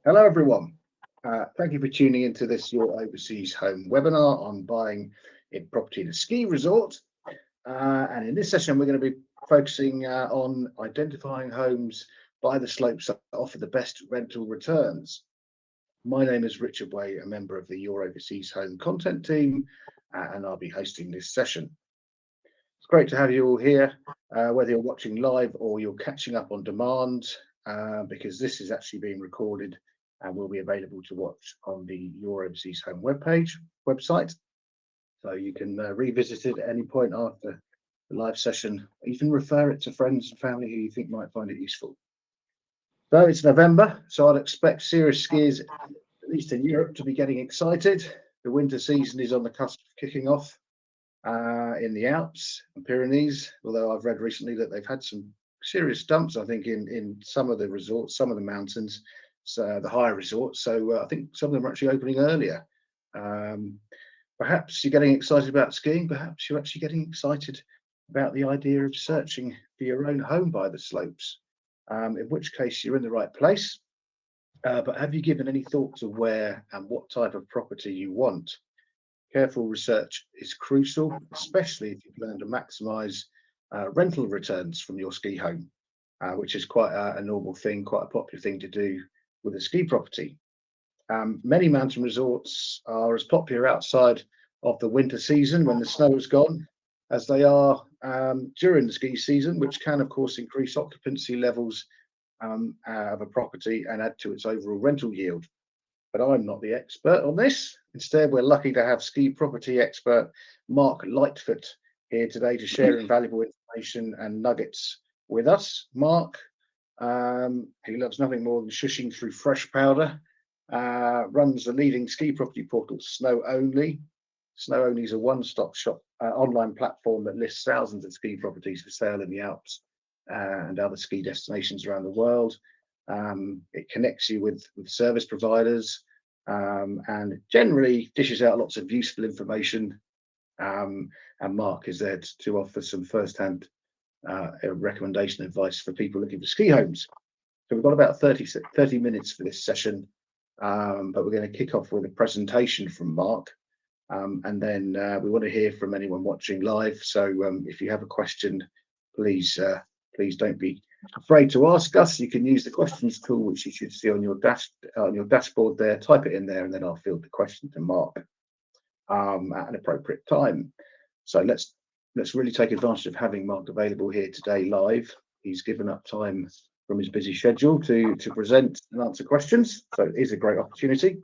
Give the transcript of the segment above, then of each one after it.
Hello, everyone. Thank you for tuning into this Your Overseas Home webinar on buying a property in a ski resort. And in this session, we're going to be focusing on identifying homes by the slopes that offer the best rental returns. My name is Richard Way, a member of the Your Overseas Home content team, and I'll be hosting this session. It's great to have you all here, whether you're watching live or you're catching up on demand, because this is actually being recorded and will be available to watch on the Your Overseas Home website. So you can revisit it at any point after the live session. You can refer it to friends and family who you think might find it useful. So it's November, so I'd expect serious skiers, at least in Europe, to be getting excited. The winter season is on the cusp of kicking off in the Alps and Pyrenees, although I've read recently that they've had some serious dumps, I think, in some of the resorts, some of the mountains, so the higher resorts. So I think some of them are actually opening earlier. Perhaps you're getting excited about skiing. Perhaps you're actually getting excited about the idea of searching for your own home by the slopes, in which case you're in the right place. But have you given any thought to where and what type of property you want? Careful research is crucial, especially if you plan to maximize rental returns from your ski home, which is quite a normal thing, quite a popular thing to do with a ski property. Many mountain resorts are as popular outside of the winter season when the snow is gone as they are during the ski season, which can, of course, increase occupancy levels of a property and add to its overall rental yield. But I'm not the expert on this. Instead, we're lucky to have ski property expert Mark Lightfoot here today to share invaluable information and nuggets with us. Mark, he loves nothing more than shushing through fresh powder, runs the leading ski property portal Snow Only. Snow Only is a one-stop shop online platform that lists thousands of ski properties for sale in the Alps and other ski destinations around the world. It connects you with service providers and generally dishes out lots of useful information. And Mark is there to offer some first-hand recommendation advice for people looking for ski homes. So we've got about 30 minutes for this session, but we're going to kick off with a presentation from Mark. And then we want to hear from anyone watching live. So if you have a question, please don't be afraid to ask us. You can use the questions tool, which you should see on your dashboard there. Type it in there, and then I'll field the question to Mark at an appropriate time. So let's really take advantage of having Mark available here today live. He's given up time from his busy schedule to present and answer questions, so it is a great opportunity.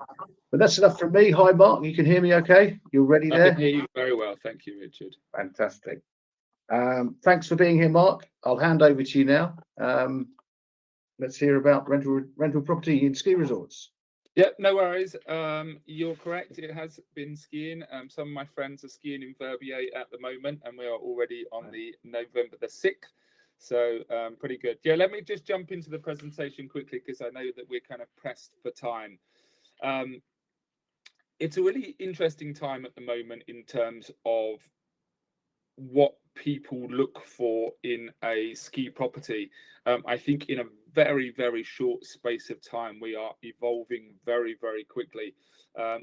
But that's enough from me. Hi, Mark. You can hear me okay? You're ready there? I can hear you very well. Thank you, Richard. Fantastic. Thanks for being here, Mark. I'll hand over to you now. Let's hear about rental property in ski resorts. Yeah, no worries. You're correct. It has been skiing. Some of my friends are skiing in Verbier at the moment, and we are already on the November the 6th. So pretty good. Yeah, let me just jump into the presentation quickly because I know that we're kind of pressed for time. It's a really interesting time at the moment in terms of what people look for in a ski property. I think in a very, very short space of time, we are evolving very, very quickly.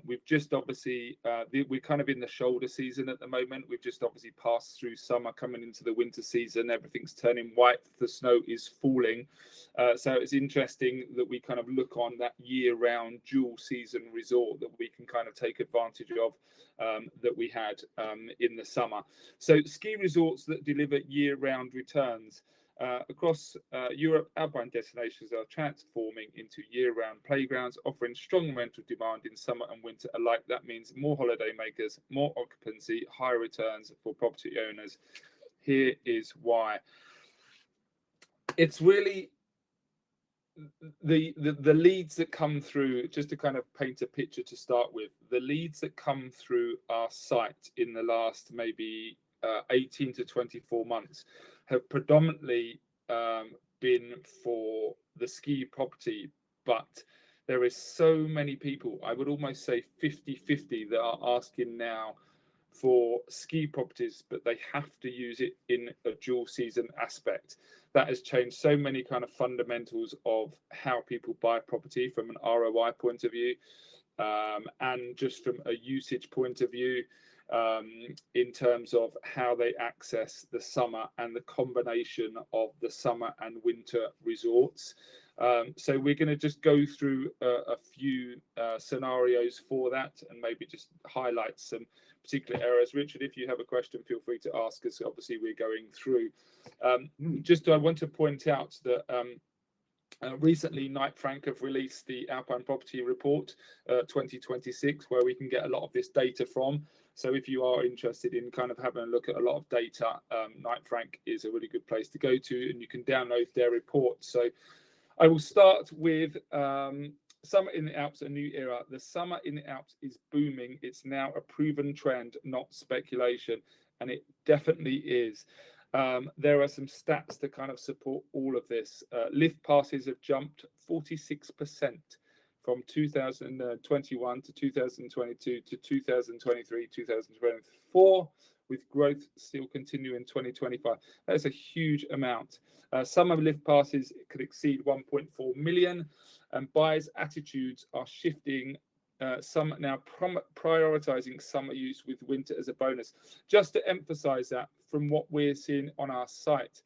We've just obviously, we're kind of in the shoulder season at the moment. We've just obviously passed through summer, coming into the winter season. Everything's turning white. The snow is falling. So it's interesting that we kind of look on that year-round dual season resort that we can kind of take advantage of that we had in the summer. So ski resorts that deliver year-round returns. Across Europe, alpine destinations are transforming into year-round playgrounds, offering strong rental demand in summer and winter alike. That means more holiday makers, more occupancy, higher returns for property owners. Here is why. It's really the leads that come through, just to kind of paint a picture to start with, the leads that come through our site in the last maybe 18 to 24 months have predominantly been for the ski property, but there is so many people, I would almost say 50-50, that are asking now for ski properties, but they have to use it in a dual season aspect. that has changed so many kind of fundamentals of how people buy property from an ROI point of view, and just from a usage point of view, in terms of how they access the summer and the combination of the summer and winter resorts. So we're going to just go through a few scenarios for that, and maybe just highlight some particular areas. Richard, if you have a question, feel free to ask us. Obviously, we're going through. I want to point out that recently, Knight Frank have released the Alpine Property Report 2026, where we can get a lot of this data from. So if you are interested in kind of having a look at a lot of data, Knight Frank is a really good place to go to, and you can download their report. So I will start with Summer in the Alps, a new era. The summer in the Alps is booming. It's now a proven trend, not speculation, and it definitely is. There are some stats to kind of support all of this. Lift passes have jumped 46% from 2021 to 2022 to 2023, 2024, with growth still continuing in 2025. That is a huge amount. Summer lift passes could exceed 1.4 million, and buyers' attitudes are shifting. Some now prioritizing summer use with winter as a bonus. Just to emphasize that, from what we're seeing on our site,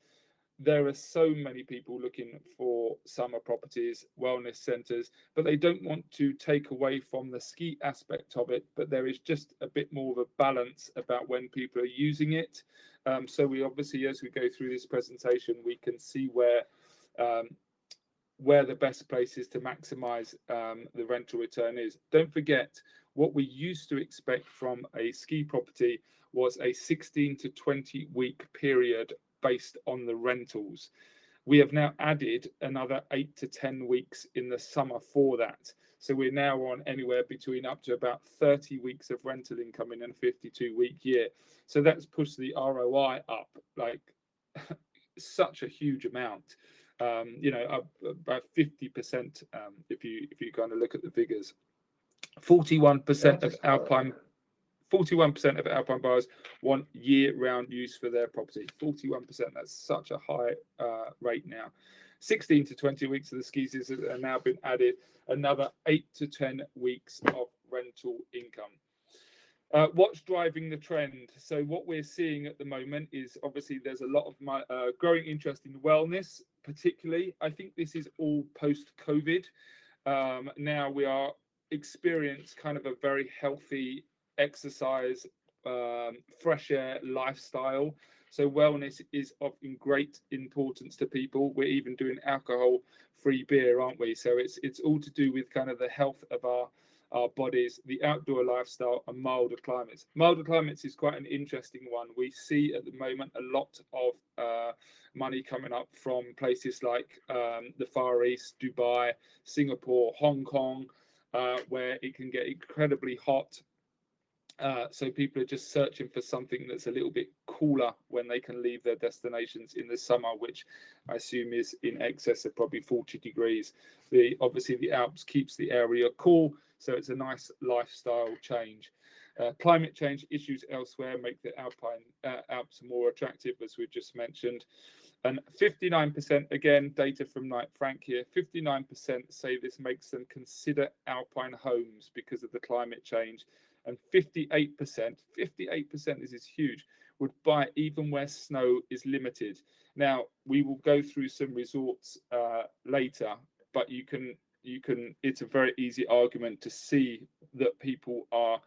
there are so many people looking for summer properties, wellness centres, but they don't want to take away from the ski aspect of it. But there is just a bit more of a balance about when people are using it. So we obviously, as we go through this presentation, we can see where the best places to maximize the rental return is. Don't forget, what we used to expect from a ski property was a 16 to 20 week period based on the rentals. We have now added another 8 to 10 weeks in the summer for that. So we're now on anywhere between up to about 30 weeks of rental income in a 52-week year. So that's pushed the ROI up like such a huge amount. Up about 50%, if you kind of look at the figures. 41% of Alpine buyers want year-round use for their property. 41%, that's such a high rate now. 16 to 20 weeks of the ski season have now been added, another 8 to 10 weeks of rental income. What's driving the trend? So what we're seeing at the moment is obviously there's a lot of growing interest in wellness, particularly. I think this is all post-COVID. Now we are experiencing kind of a very healthy exercise, fresh air lifestyle. So wellness is of great importance to people. We're even doing alcohol-free beer, aren't we? So it's all to do with kind of the health of our bodies, the outdoor lifestyle, and milder climates. Milder climates is quite an interesting one. We see at the moment a lot of money coming up from places like the Far East, Dubai, Singapore, Hong Kong, where it can get incredibly hot. So people are just searching for something that's a little bit cooler when they can leave their destinations in the summer, which I assume is in excess of probably 40 degrees. Obviously the Alps keeps the area cool, so it's a nice lifestyle change. Climate change issues elsewhere make the Alps more attractive, as we just mentioned. And 59%, again, data from Knight Frank here, 59% say this makes them consider alpine homes because of the climate change. And 58%, this is huge, would buy even where snow is limited. Now, we will go through some resorts later, but you can, it's a very easy argument to see that people are,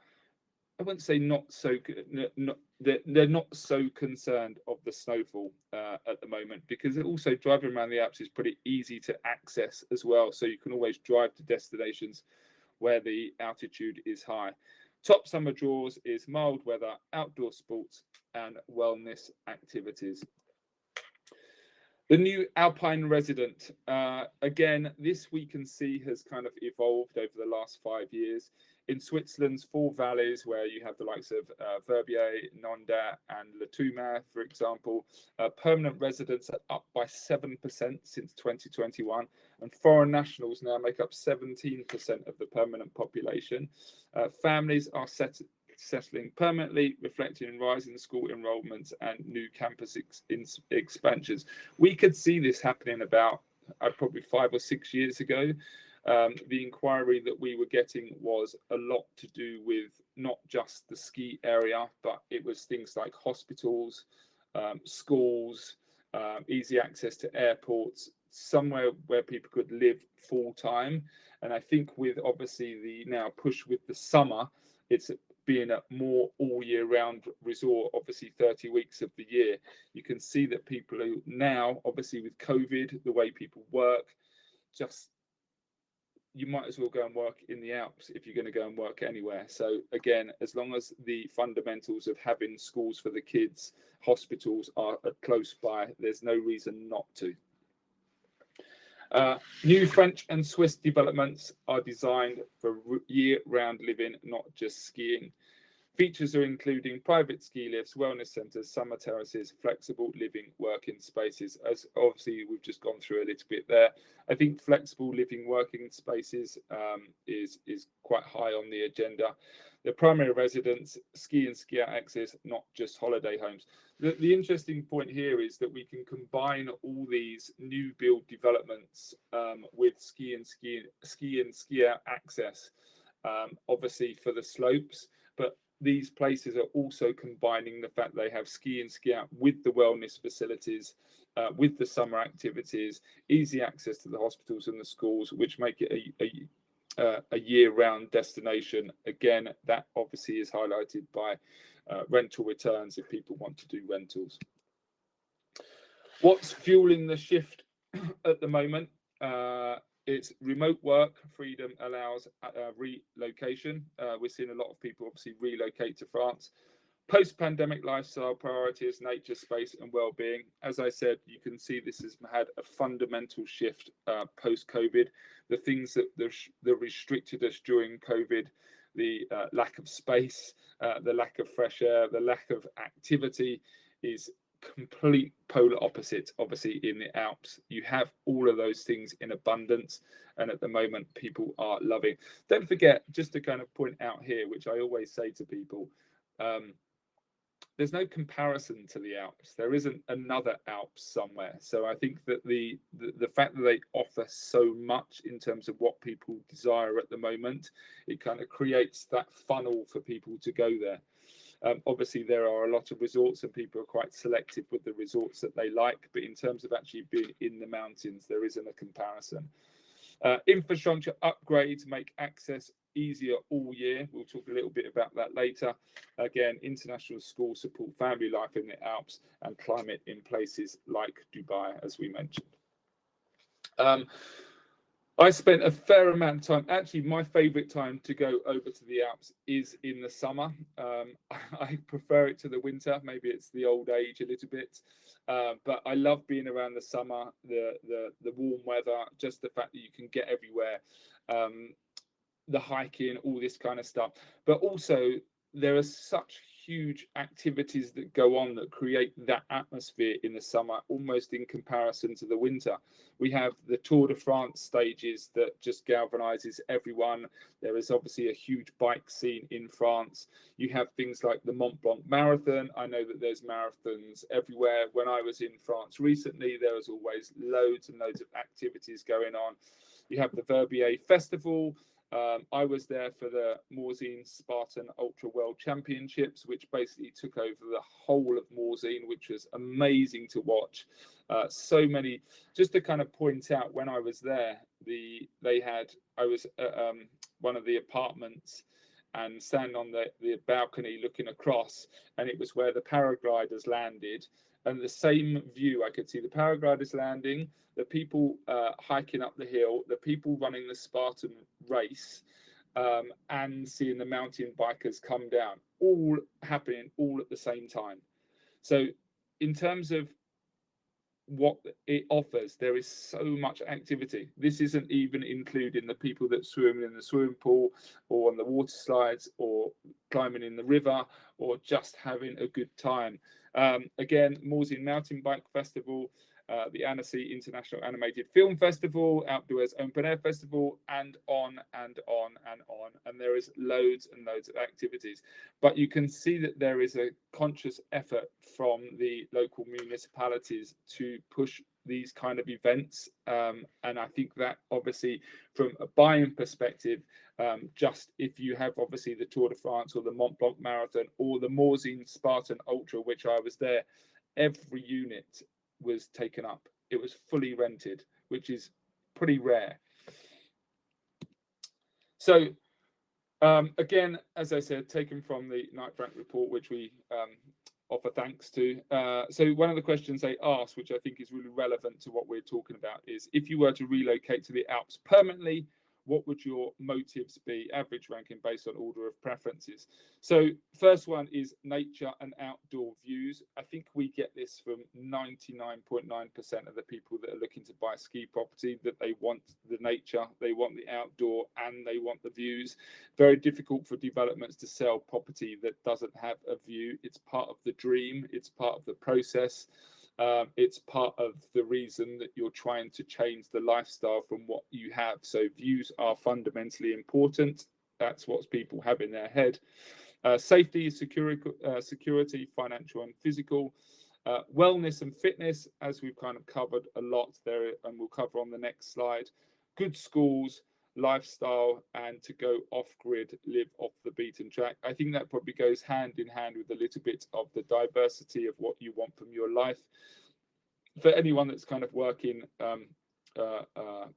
I wouldn't say they're not so concerned of the snowfall at the moment, because also driving around the Alps is pretty easy to access as well. So you can always drive to destinations where the altitude is high. Top summer draws is mild weather, outdoor sports, and wellness activities. The new Alpine resident, again, this we can see has kind of evolved over the last 5 years. In Switzerland's four valleys, where you have the likes of Verbier, Nonda, and Le Toumaire, for example, permanent residents are up by 7% since 2021, and foreign nationals now make up 17% of the permanent population. Families are district settling permanently, reflecting in rising school enrolments and new campus expansions. We could see this happening about probably 5 or 6 years ago. The inquiry that we were getting was a lot to do with not just the ski area, but it was things like hospitals, schools, easy access to airports, somewhere where people could live full time. And I think with obviously the now push with the summer, it's being a more all year round resort, obviously 30 weeks of the year. You can see that people are now, obviously with COVID, the way people work, just you might as well go and work in the Alps if you're going to go and work anywhere. So again, as long as the fundamentals of having schools for the kids, hospitals are close by, there's no reason not to. New French and Swiss developments are designed for year-round living, not just skiing. Features are including private ski lifts, wellness centres, summer terraces, flexible living working spaces. As obviously we've just gone through a little bit there. I think flexible living working spaces is quite high on the agenda. The primary residence, ski and ski out access, not just holiday homes. The interesting point here is that we can combine all these new build developments with ski and ski out access, obviously for the slopes, but these places are also combining the fact they have ski and ski out with the wellness facilities, with the summer activities, easy access to the hospitals and the schools, which make it a year-round destination. Again, that obviously is highlighted by rental returns if people want to do rentals. What's fueling the shift at the moment? It's remote work. Freedom allows relocation. We're seeing a lot of people obviously relocate to France. Post-pandemic lifestyle priorities, nature, space, and well-being. As I said, you can see this has had a fundamental shift post-COVID. The things that restricted us during COVID, the lack of space, the lack of fresh air, the lack of activity, is complete polar opposite. Obviously in the Alps you have all of those things in abundance, and at the moment people are loving. Don't forget, just to kind of point out here, which I always say to people, there's no comparison to the Alps. There isn't another Alps somewhere. So I think that the fact that they offer so much in terms of what people desire at the moment, it kind of creates that funnel for people to go there. Obviously, there are a lot of resorts and people are quite selective with the resorts that they like. But in terms of actually being in the mountains, there isn't a comparison. Infrastructure upgrades make access easier all year. We'll talk a little bit about that later. Again, international schools support family life in the Alps and climate in places like Dubai, as we mentioned. I spent a fair amount of time. Actually, my favorite time to go over to the Alps is in the summer. I prefer it to the winter. Maybe it's the old age a little bit. But I love being around the summer, the warm weather, just the fact that you can get everywhere, the hiking, all this kind of stuff. But also, there are such huge activities that go on that create that atmosphere in the summer, almost in comparison to the winter. We have the Tour de France stages that just galvanizes everyone. There is obviously a huge bike scene in France. You have things like the Mont Blanc Marathon. I know that there's marathons everywhere. When I was in France recently, there was always loads and loads of activities going on. You have the Verbier Festival. I was there for the Morzine Spartan Ultra World Championships, which basically took over the whole of Morzine, which was amazing to watch. So many, just to kind of point out, when I was there, I was at one of the apartments and standing on the balcony looking across, and it was where the paragliders landed. And the same view, I could see the paragliders landing, the people hiking up the hill, the people running the Spartan race, and seeing the mountain bikers come down, all happening all at the same time. So in terms of what it offers, there is so much activity. This isn't even including the people that swim in the swimming pool or on the water slides or climbing in the river or just having a good time. Again, Morzine Mountain Bike Festival, the Annecy International Animated Film Festival, Outdoors Open Air Festival, and on and on and on. And there is loads and loads of activities. But you can see that there is a conscious effort from the local municipalities to push these kind of events. And I think that obviously from a buying perspective, just if you have obviously the Tour de France or the Mont Blanc Marathon or the Morzine Spartan Ultra, which I was there, every unit was taken up. It was fully rented, which is pretty rare. So again, as I said, taken from the Knight Frank report, which we offer thanks to. So one of the questions they asked, which I think is really relevant to what we're talking about, is if you were to relocate to the Alps permanently, what would your motives be? Average ranking based on order of preferences. So first one is nature and outdoor views. I think we get this from 99.9% of the people that are looking to buy a ski property, that they want the nature, they want the outdoor, and they want the views. Very difficult for developments to sell property that doesn't have a view. It's part of the dream. It's part of the process. It's part of the reason that you're trying to change the lifestyle from what you have. So views are fundamentally important. That's what people have in their head. Safety, security, financial and physical. Wellness and fitness, as we've kind of covered a lot there, and we'll cover on the next slide. Good schools, lifestyle, and to go off-grid, live off the beaten track. I think that probably goes hand in hand with a little bit of the diversity of what you want from your life. For anyone that's kind of working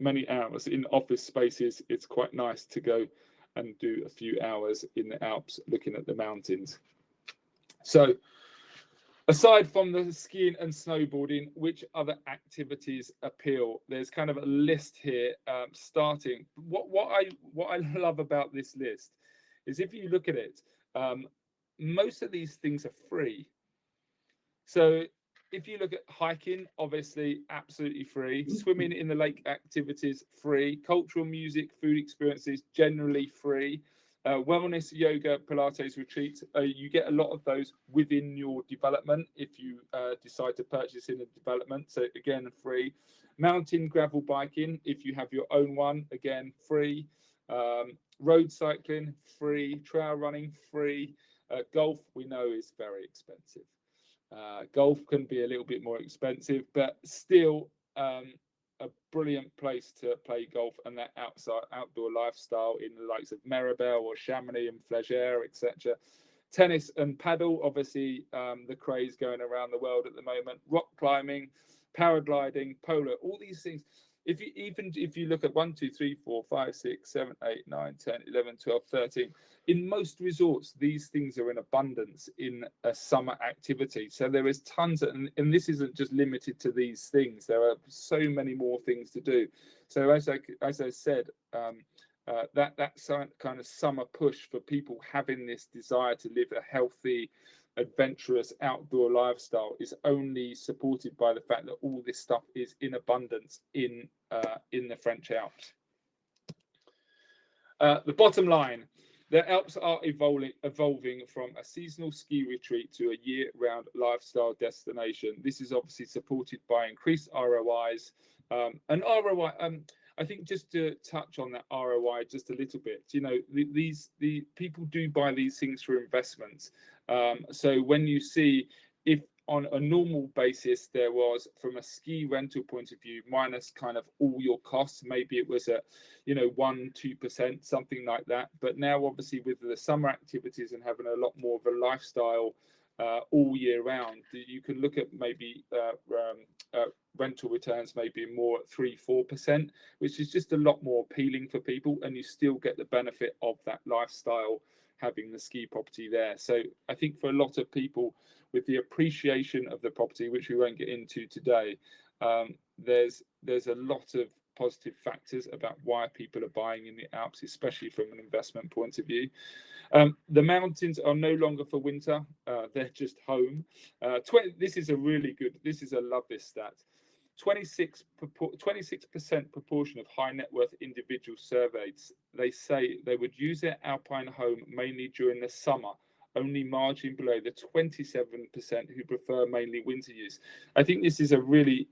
many hours in office spaces, it's quite nice to go and do a few hours in the Alps looking at the mountains. So aside from the skiing and snowboarding, which other activities appeal? There's kind of a list here, starting. What I love about this list is if you look at it, most of these things are free. So if you look at hiking, obviously absolutely free. Swimming in the lake activities, free. Cultural, music, food experiences, generally free. Wellness, yoga, Pilates retreats, you get a lot of those within your development if you decide to purchase in a development. So again, free. Mountain gravel biking, if you have your own one, again, free. Road cycling, free. Trail running, free. Golf, we know, is very expensive. Golf can be a little bit more expensive, but still a brilliant place to play golf and that outdoor lifestyle in the likes of Maribel or Chamonix and Flégère, etc. Tennis and paddle, obviously the craze going around the world at the moment. Rock climbing, paragliding, polo, all these things. If you look at 1, 2, 3, 4, 5, 6, 7, 8, 9, 10, 11, 12, 13, in most resorts, these things are in abundance in a summer activity. So there is tons of, and this isn't just limited to these things. There are so many more things to do. So as I said, that kind of summer push for people having this desire to live a healthy, adventurous outdoor lifestyle is only supported by the fact that all this stuff is in abundance in the French Alps. The bottom line, the Alps are evolving from a seasonal ski retreat to a year-round lifestyle destination. This is obviously supported by increased ROIs. And ROI, I think just to touch on that ROI just a little bit, you know, the people do buy these things for investments. So when you see, if on a normal basis there was, from a ski rental point of view, minus kind of all your costs, maybe it was at, you know, 1-2%, something like that. But now obviously with the summer activities and having a lot more of a lifestyle all year round, you can look at maybe rental returns maybe more at 3-4%, which is just a lot more appealing for people, and you still get the benefit of that lifestyle having the ski property there. So I think for a lot of people, with the appreciation of the property, which we won't get into today, there's a lot of positive factors about why people are buying in the Alps, especially from an investment point of view. The mountains are no longer for winter, they're just home. This is a love this stat. 26% proportion of high net worth individuals surveyed, they say they would use their alpine home mainly during the summer, only marginally below the 27% who prefer mainly winter use. I think this is a really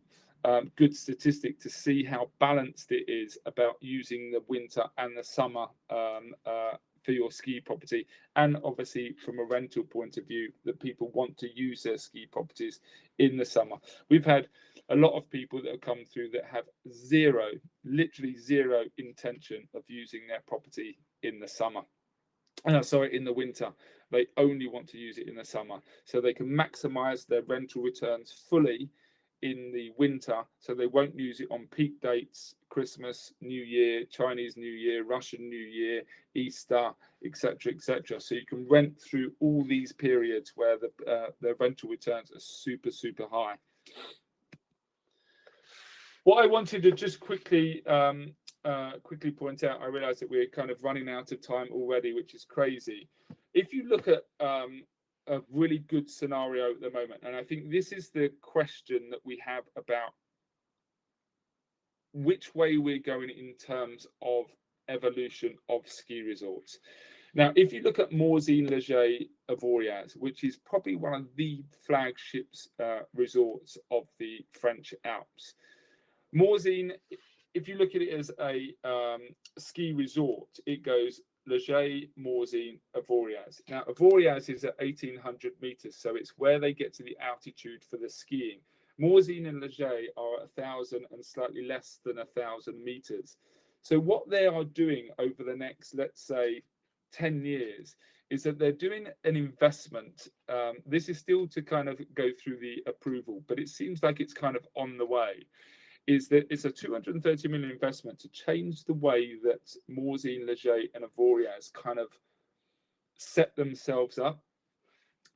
good statistic to see how balanced it is about using the winter and the summer for your ski property, and obviously from a rental point of view, that people want to use their ski properties in the summer. We've had a lot of people that have come through that have literally zero intention of using their property in the summer. Sorry, in the winter. They only want to use it in the summer, so they can maximize their rental returns fully in the winter, so they won't use it on peak dates: Christmas, New Year, Chinese New Year, Russian New Year, Easter, etc., etc. So you can rent through all these periods where the rental returns are super high. What I wanted to just quickly point out, I realize that we're kind of running out of time already, which is crazy. If you look at a really good scenario at the moment, and I think this is the question that we have about which way we're going in terms of evolution of ski resorts. Now, if you look at Morzine Léger Avoriaz, which is probably one of the flagships resorts of the French Alps, Morzine, if you look at it as a ski resort, it goes Léger, Morzine, Avoriaz. Now, Avoriaz is at 1,800 meters, so it's where they get to the altitude for the skiing. Morzine and Léger are 1,000 and slightly less than 1,000 meters. So what they are doing over the next, let's say, 10 years is that they're doing an investment. This is still to kind of go through the approval, but it seems like it's kind of on the way. Is that it's a 230 million investment to change the way that Morzine, Léger and Avoriaz kind of set themselves up.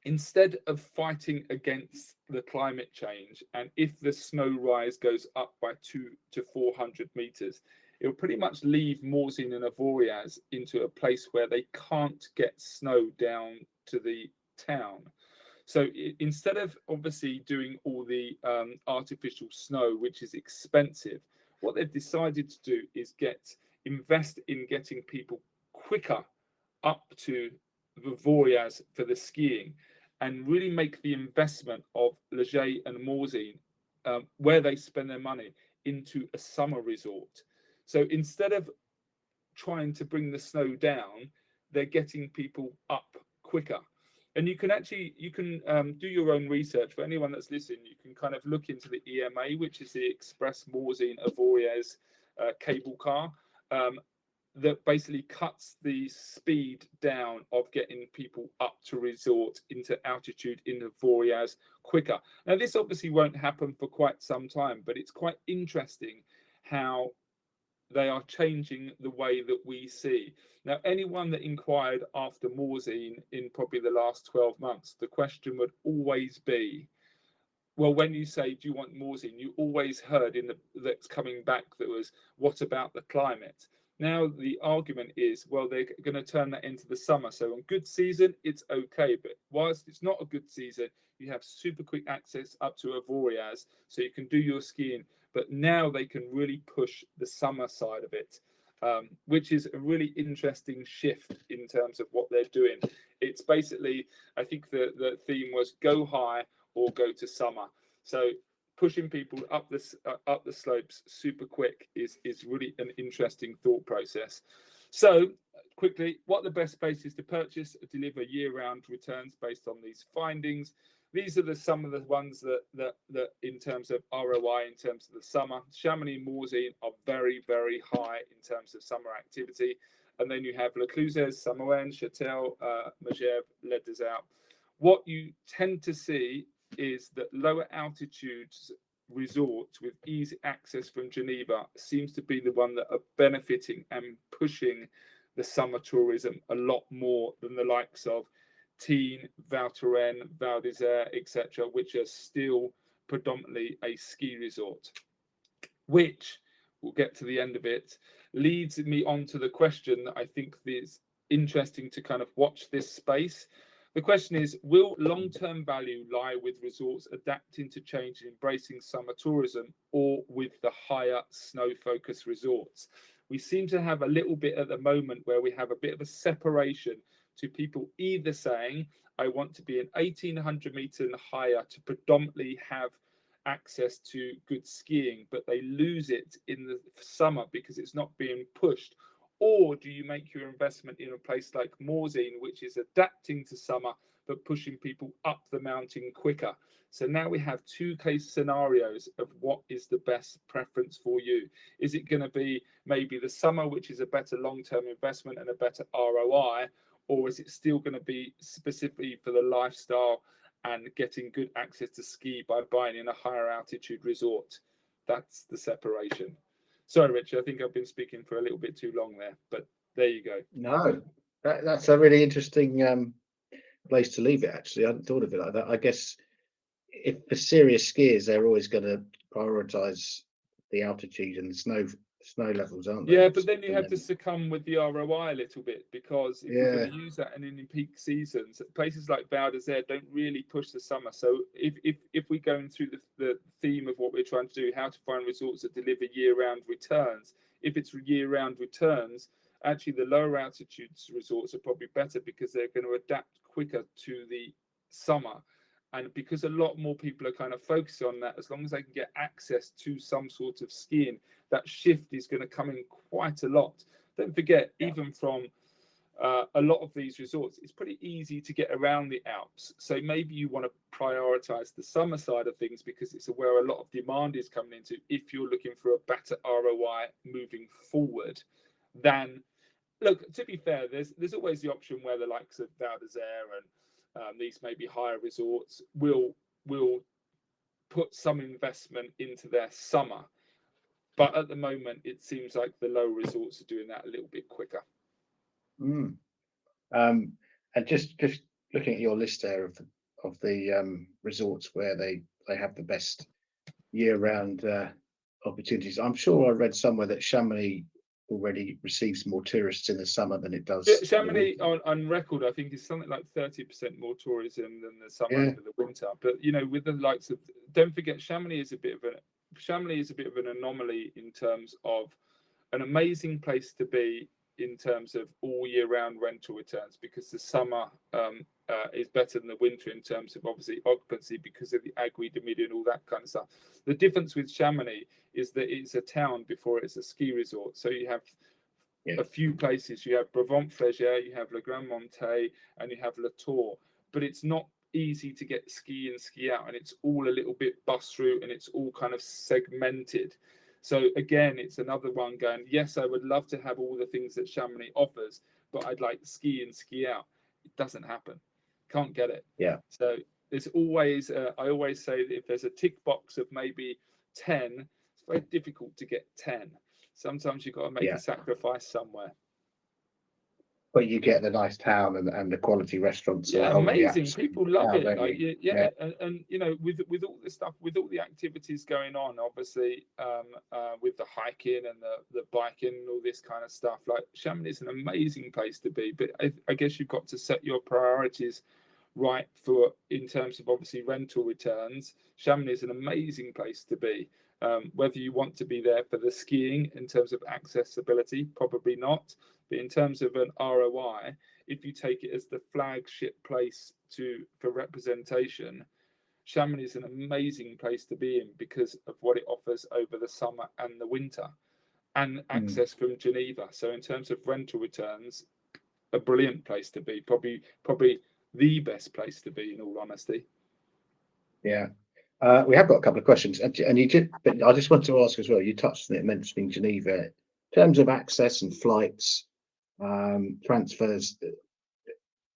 Instead of fighting against the climate change, and if the snow rise goes up by 200 to 400 meters, it will pretty much leave Morzine and Avoriaz into a place where they can't get snow down to the town. So instead of obviously doing all the artificial snow, which is expensive, what they've decided to do is invest in getting people quicker up to Avoriaz for the skiing, and really make the investment of Léger and Morzine, where they spend their money, into a summer resort. So instead of trying to bring the snow down, they're getting people up quicker. And you can do your own research. For anyone that's listening, you can kind of look into the EMA, which is the Express Morzine Avoriaz cable car, that basically cuts the speed down of getting people up to resort into altitude in Avoriaz quicker. Now, this obviously won't happen for quite some time, but it's quite interesting how they are changing the way that we see. Now, anyone that inquired after Morzine in probably the last 12 months, the question would always be, well, when you say, do you want Morzine, you always heard that's coming back that was, what about the climate? Now, the argument is, well, they're going to turn that into the summer. So on good season, it's okay. But whilst it's not a good season, you have super quick access up to Avoriaz, so you can do your skiing. But now they can really push the summer side of it, which is a really interesting shift in terms of what they're doing. It's basically, I think the theme was go high or go to summer. So pushing people up the slopes super quick is really an interesting thought process. So quickly, what are the best places to purchase, deliver year-round returns based on these findings? These are some of the ones that in terms of ROI, in terms of the summer, Chamonix and Morzine are very, very high in terms of summer activity. And then you have Le Clusaz, Samoën, Châtel, Megève, Les Desarts. What you tend to see is that lower altitudes resorts with easy access from Geneva seems to be the one that are benefiting and pushing the summer tourism a lot more than the likes of Tignes, Val Thorens, Val d'Isère, etc., which are still predominantly a ski resort. Which, we'll get to the end of it, leads me on to the question that I think is interesting to kind of watch this space. The question is, will long-term value lie with resorts adapting to change and embracing summer tourism, or with the higher snow-focused resorts? We seem to have a little bit at the moment where we have a bit of a separation to people either saying, I want to be an 1,800 meter and higher to predominantly have access to good skiing, but they lose it in the summer because it's not being pushed? Or do you make your investment in a place like Morzine, which is adapting to summer but pushing people up the mountain quicker? So now we have two case scenarios of what is the best preference for you. Is it going to be maybe the summer, which is a better long-term investment and a better ROI, or is it still going to be specifically for the lifestyle and getting good access to ski by buying in a higher altitude resort? That's the separation. Sorry, Richard, I think I've been speaking for a little bit too long there, but there you go. No, that's a really interesting place to leave it. Actually, I hadn't thought of it like that. I guess if for serious skiers, they're always going to prioritise the altitude and the snow levels, aren't they? Yeah, but then you have to succumb with the ROI a little bit, because if you're going to use that and in peak seasons, places like Val d'Isère don't really push the summer. So if we're going through the theme of what we're trying to do, how to find resorts that deliver year-round returns, if it's year-round returns, actually the lower altitude resorts are probably better because they're going to adapt quicker to the summer. And because a lot more people are kind of focused on that, as long as they can get access to some sort of skiing, that shift is going to come in quite a lot. Don't forget, even from a lot of these resorts, it's pretty easy to get around the Alps. So maybe you want to prioritize the summer side of things because it's where a lot of demand is coming into, if you're looking for a better ROI moving forward. Then, look, to be fair, there's always the option where the likes of Val d'Isère and these maybe higher resorts will put some investment into their summer. But at the moment, it seems like the low resorts are doing that a little bit quicker. Mm. And just looking at your list there of the resorts where they have the best year-round opportunities, I'm sure I read somewhere that Chamonix already receives more tourists in the summer than it does. Chamonix on record, I think, is something like 30% more tourism than the summer over the winter. But with the likes of, don't forget, Chamonix is a bit of an anomaly in terms of an amazing place to be in terms of all year round rental returns, because the summer is better than the winter in terms of obviously occupancy because of the Agui de Midi and all that kind of stuff. The difference with Chamonix is that it's a town before it's a ski resort. So you have a few places. You have Brabant-Flégère, you have Le Grand Montet, and you have La Tour. But it's not easy to get ski in, ski out, and it's all a little bit bus route, and it's all kind of segmented. So again, it's another one going, yes, I would love to have all the things that Chamonix offers, but I'd like ski in, ski out. It doesn't happen. Can't get it. Yeah. So there's always, I always say that if there's a tick box of maybe 10, it's very difficult to get 10. Sometimes you've got to make a sacrifice somewhere. But you get the nice town and the quality restaurants. Yeah, amazing. People love it. Like, and with all this stuff, with all the activities going on, obviously, with the hiking and the biking and all this kind of stuff, like Chamonix is an amazing place to be. But I guess you've got to set your priorities right in terms of obviously rental returns. Chamonix is an amazing place to be. Whether you want to be there for the skiing in terms of accessibility, probably not. But in terms of an ROI, if you take it as the flagship place for representation, Chamonix is an amazing place to be in because of what it offers over the summer and the winter, and access from Geneva. So in terms of rental returns, a brilliant place to be. Probably the best place to be, in all honesty. Yeah. We have got a couple of questions, and but I just want to ask as well. You touched on it, mentioning Geneva. In terms of access and flights, transfers,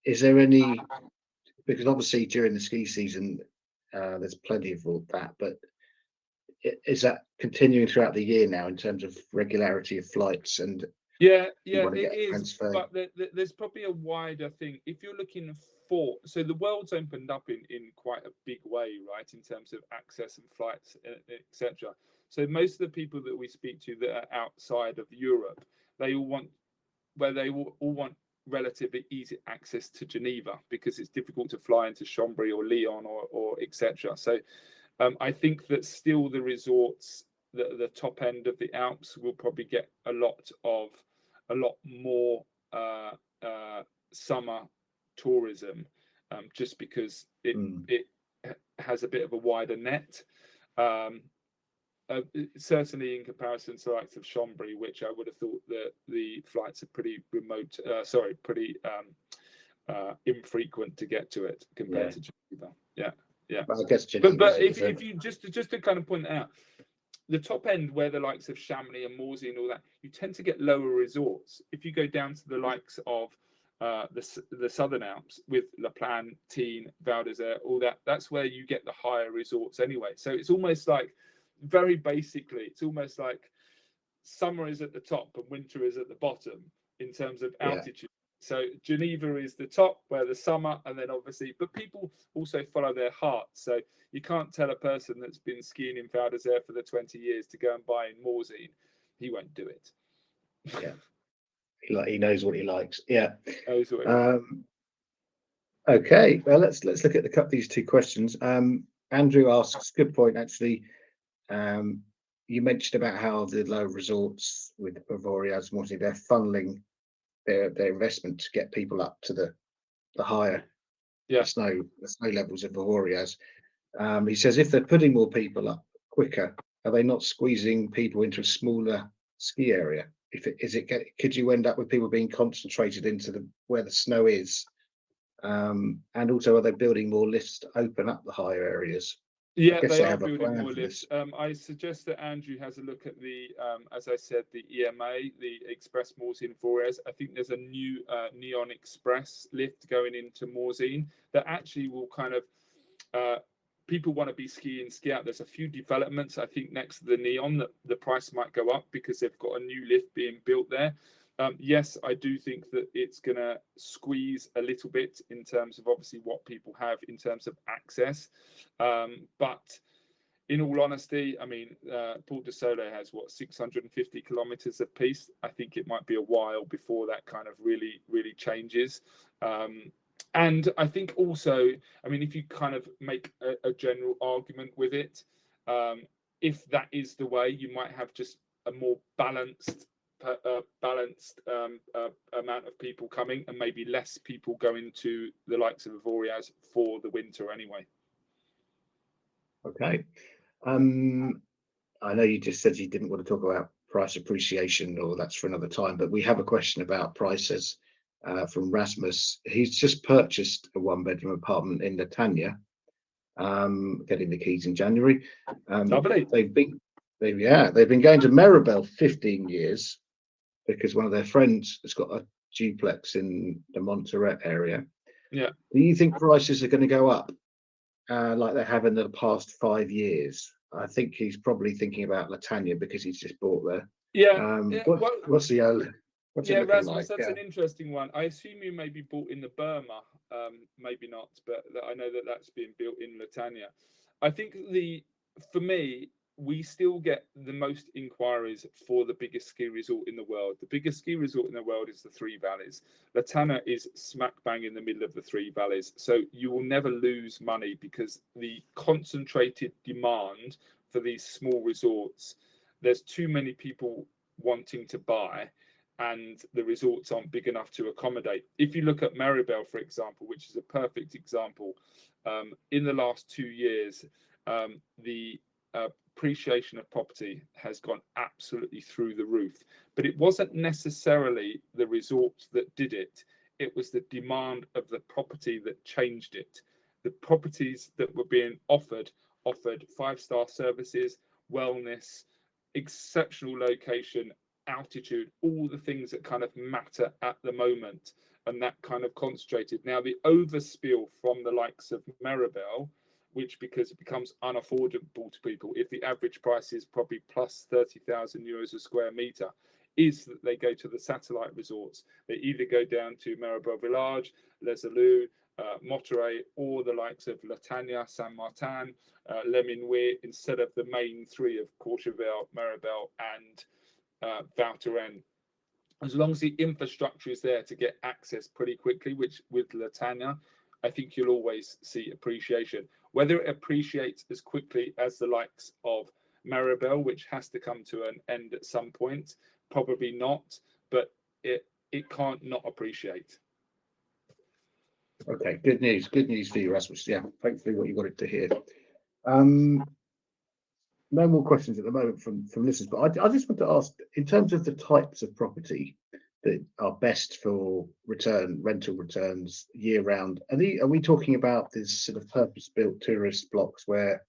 is there any? Because obviously during the ski season, there's plenty of all that. But is that continuing throughout the year now in terms of regularity of flights and? Yeah, it is. But there's probably a wider thing. If you're looking so the world's opened up in quite a big way, right, in terms of access and flights, etc. So most of the people that we speak to that are outside of Europe, they all want relatively easy access to Geneva because it's difficult to fly into Chambéry or Lyon or etc. So I think that still the resorts, the top end of the Alps, will probably get a lot more summer tourism, just because it has a bit of a wider net. Certainly in comparison to the likes of Chambéry, which I would have thought that the flights are pretty remote, pretty infrequent to get to it compared to Geneva. Yeah. Well, I guess But Geneva if you just to kind of point out, the top end where the likes of Chamonix and Morsey and all that, you tend to get lower resorts. If you go down to the likes of the Southern Alps with La Plan, Tignes, Val d'Isère, all that, that's where you get the higher resorts anyway. So it's almost like, very basically, it's almost like summer is at the top and winter is at the bottom in terms of altitude. So Geneva is the top where the summer, and then obviously, but people also follow their hearts. So you can't tell a person that's been skiing in Val d'Isère for the 20 years to go and buy in Morzine. He won't do it. He knows what he likes. Yeah. Knows what he likes. Okay. Well, let's look at these two questions. Andrew asks, good point actually. You mentioned about how the low resorts with the Voriaz, they're funneling their investment to get people up to the higher snow levels of Voriaz. He says if they're putting more people up quicker, are they not squeezing people into a smaller ski area? Could you end up with people being concentrated into where the snow is? And also, are they building more lifts to open up the higher areas? Yeah, they are building more lifts. I suggest that Andrew has a look at the, as I said, the EMA, the Express Morzine Voriaz. I think there's a new Neon Express lift going into Morzine that actually will kind of, people want to be ski out. There's a few developments, I think, next to the Neon that the price might go up because they've got a new lift being built there. Yes, I do think that it's going to squeeze a little bit in terms of obviously what people have in terms of access. But in all honesty, I mean, Port de Soleil has 650 kilometers of piste. I think it might be a while before that kind of really, really changes. And I think also, I mean, if you kind of make a general argument with it, if that is the way, you might have just a more balanced amount of people coming, and maybe less people going to the likes of Voriaz for the winter anyway. Okay. I know you just said you didn't want to talk about price appreciation, or that's for another time, but we have a question about prices from Rasmus. He's just purchased a one-bedroom apartment in Netanya, getting the keys in January. Lovely. They've been going to Maribel 15 years because one of their friends has got a duplex in the Montserrat area. Yeah. Do you think prices are going to go up like they have in the past 5 years? I think he's probably thinking about Latanya because he's just bought there. What's Rasmus, like? That's an interesting one. I assume you maybe bought in the Burma, maybe not, but I know that that's being built in Latanya. I think for me, we still get the most inquiries for the biggest ski resort in the world. The biggest ski resort in the world is the Three Valleys. Latanya is smack bang in the middle of the Three Valleys. So you will never lose money because the concentrated demand for these small resorts, there's too many people wanting to buy, and the resorts aren't big enough to accommodate. If you look at Maribel, for example, which is a perfect example, in the last 2 years, the appreciation of property has gone absolutely through the roof. But it wasn't necessarily the resort that did it. It was the demand of the property that changed it. The properties that were being offered 5-star services, wellness, exceptional location, altitude, all the things that kind of matter at the moment, and that kind of concentrated. Now the overspill from the likes of Maribel, which because it becomes unaffordable to people, if the average price is probably plus 30,000 euros a square meter, is that they go to the satellite resorts. They either go down to Maribel Village, Les Alous, Monterey, or the likes of Latanya, Saint Martin, Les Minuets, instead of the main three of Courchevel, Maribel, and Val Thorens. As long as the infrastructure is there to get access pretty quickly, which with Latanya, I think you'll always see appreciation. Whether it appreciates as quickly as the likes of Maribel, which has to come to an end at some point, probably not, but it can't not appreciate. Okay, good news for you, Rasmus. Yeah, hopefully what you wanted to hear. no more questions at the moment from listeners, but I just want to ask, in terms of the types of property that are best for rental returns year round, are we talking about this sort of purpose-built tourist blocks where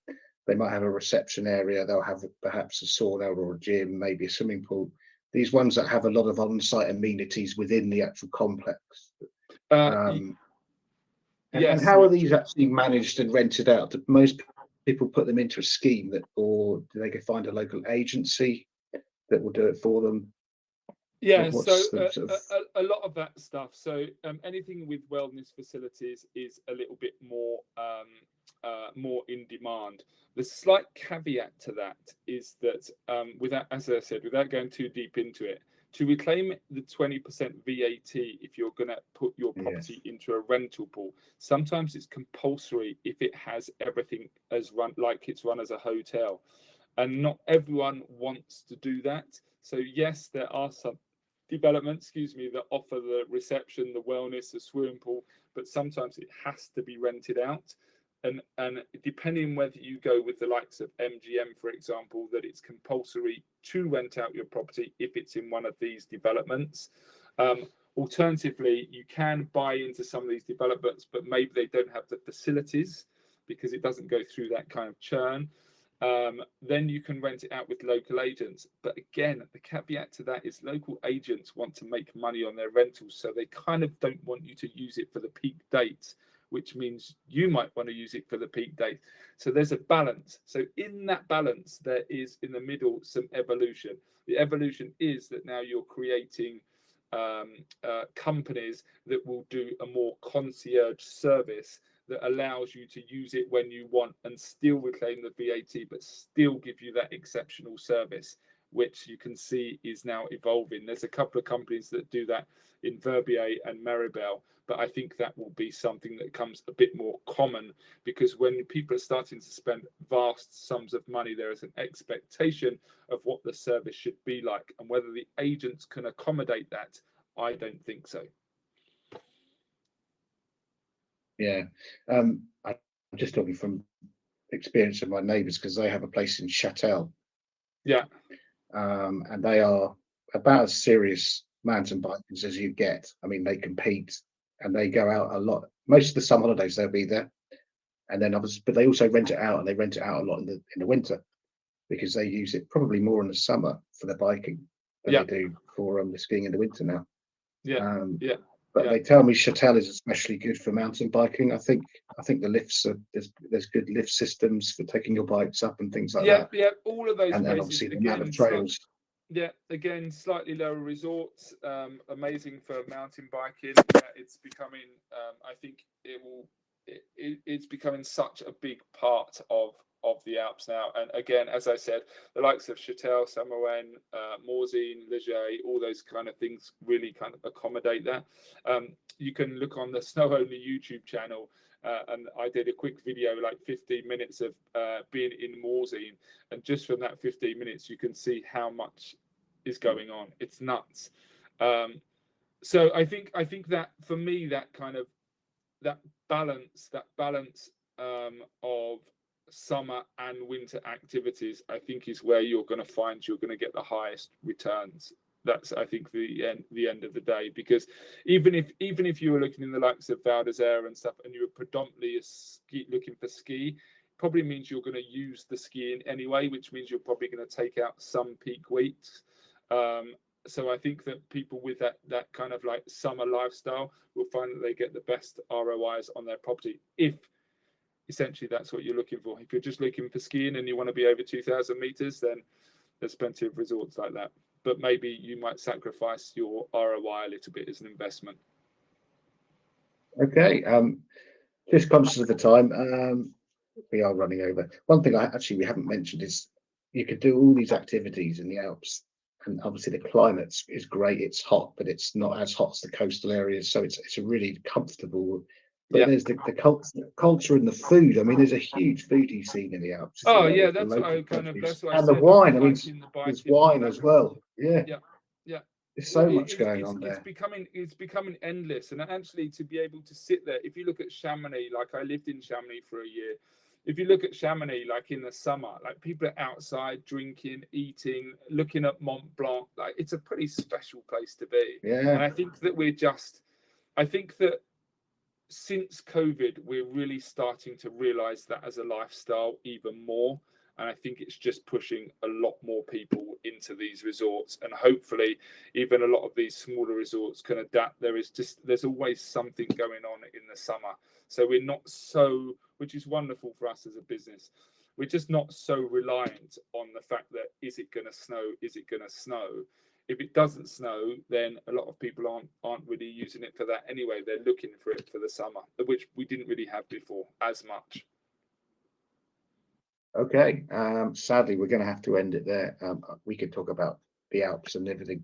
they might have a reception area, they'll have perhaps a sauna or a gym, maybe a swimming pool, these ones that have a lot of on-site amenities within the actual complex? Um, and Yes, how are which these actually managed and rented out? Do most people put them into a scheme or do they go find a local agency that will do it for them? yeah, so What's the sort of a lot of that stuff. So anything with wellness facilities is a little bit more in demand. The slight caveat to that is that without, as I said, without going too deep into it, to reclaim the 20% VAT if you're going to put your yes, property into a rental pool, sometimes it's compulsory if it has everything as run like it's run as a hotel, and not everyone wants to do that. So yes, there are some developments, that offer the reception, the wellness, the swimming pool, but sometimes it has to be rented out. And depending whether you go with the likes of MGM, for example, that it's compulsory to rent out your property if it's in one of these developments. Alternatively, you can buy into some of these developments, but maybe they don't have the facilities because it doesn't go through that kind of churn. Then you can rent it out with local agents. But again, the caveat to that is local agents want to make money on their rentals. So they kind of don't want you to use it for the peak dates, which means you might want to use it for the peak date. So there's a balance. So in that balance, there is in the middle some evolution. The evolution is that now you're creating companies that will do a more concierge service that allows you to use it when you want and still reclaim the VAT, but still give you that exceptional service, which you can see is now evolving. There's a couple of companies that do that in Verbier and Maribel, but I think that will be something that comes a bit more common because when people are starting to spend vast sums of money, there is an expectation of what the service should be like, and whether the agents can accommodate that, I don't think so. yeah. I'm just talking from experience of my neighbours because they have a place in Châtel, Yeah, and they are about as serious mountain bikers as you get. I mean, they compete and they go out a lot. Most of the summer holidays they'll be there, and then obviously, but they also rent it out, and they rent it out a lot in the winter because they use it probably more in the summer for their biking than yeah, they do for the skiing in the winter now. yeah, Um, yeah, but yeah. they tell me Châtel is especially good for mountain biking. I think the lifts are there's good lift systems for taking your bikes up and things like Yeah, that, yeah, all of those and places obviously the amount of again. trails. Yeah, again, slightly lower resorts. Amazing for mountain biking. It's becoming. I think it will. It's becoming such a big part of the Alps now. And again, as I said, the likes of Châtel, Samoën, Morzine, Leger, all those kind of things really kind of accommodate that. You can look on the Snow Only YouTube channel. And I did a quick video, like 15 minutes of being in Morzine, and just from that 15 minutes, you can see how much is going on. It's nuts. So I think that for me, that kind of that balance of summer and winter activities, I think is where you're going to find you're going to get the highest returns. That's I think the end of the day, because even if you were looking in the likes of Val d'Isère and stuff, and you were predominantly looking for ski, probably means you're going to use the skiing anyway, which means you're probably going to take out some peak weeks. So I think that people with that kind of like summer lifestyle will find that they get the best ROIs on their property if essentially that's what you're looking for. If you're just looking for skiing and you want to be over 2,000 meters, then there's plenty of resorts like that. But maybe you might sacrifice your ROI a little bit as an investment. Okay, just conscious of the time. We are running over. One thing we haven't mentioned is you could do all these activities in the Alps, and obviously the climate is great. It's hot, but it's not as hot as the coastal areas, so it's a really comfortable. But Yeah. there's the culture and the food. I mean, there's a huge foodie scene in the Alps, isn't Oh there, yeah, with the that's what local I produce that's what I and the said. I've wine. been I mean, liking the there's biking, all wine that as kind of well. thing. Yeah, Yeah, yeah. there's Well, so much going it's on there. becoming endless, and actually to be able to sit there. If you look at Chamonix, like I lived in Chamonix for a year, if you look at Chamonix, like in the summer, like people are outside drinking, eating, looking at Mont Blanc. Like it's a pretty special place to be. Yeah. And I think that since COVID, we're really starting to realize that as a lifestyle even more. And I think it's just pushing a lot more people into these resorts. And hopefully, even a lot of these smaller resorts can adapt. There's always something going on in the summer. So we're not so, which is wonderful for us as a business. We're just not so reliant on the fact that is it going to snow? Is it going to snow? If it doesn't snow, then a lot of people aren't really using it for that anyway. They're looking for it for the summer, which we didn't really have before as much. Okay. Sadly, we're going to have to end it there. We could talk about the Alps and everything,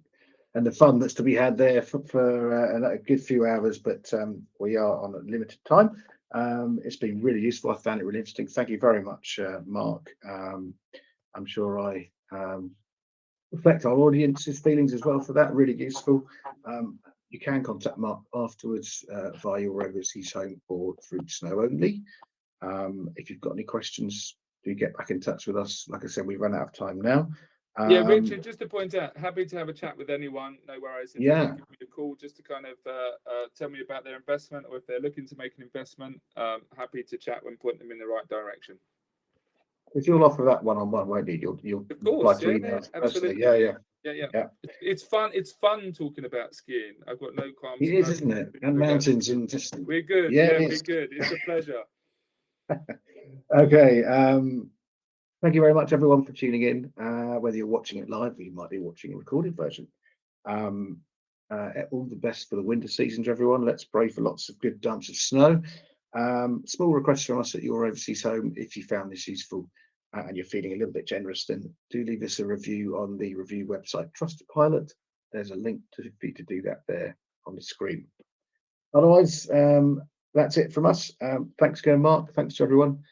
and the fun that's to be had there for a good few hours, but we are on a limited time. It's been really useful. I found it really interesting. Thank you very much, Mark. I'm sure I reflect our audience's feelings as well for that. Really useful. You can contact Mark afterwards via your overseas home or through Snow Only. If you've got any questions, do get back in touch with us. Like I said, we've run out of time now. Yeah, Richard, just to point out, happy to have a chat with anyone. No worries. If they Yeah. give me a call just to kind of tell me about their investment, or if they're looking to make an investment, happy to chat and point them in the right direction. If you'll offer that one-on-one, won't you? You'll Of reply course, to yeah, emails absolutely. personally. Yeah. It's fun. It's fun talking about skiing. I've got no qualms. It is, isn't it? And mountains and just We're good. yeah, Yeah, it we're is. good. It's a pleasure. Okay. Thank you very much, everyone, for tuning in. Whether you're watching it live or you might be watching a recorded version. All the best for the winter seasons, everyone. Let's pray for lots of good dumps of snow. Small request from us at your overseas home. If you found this useful and you're feeling a little bit generous, then do leave us a review on the review website Trustpilot. There's a link for you to do that there on the screen. Otherwise, that's it from us. Thanks again, Mark. Thanks to everyone.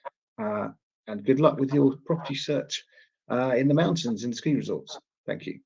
And good luck with your property search in the mountains and ski resorts. Thank you.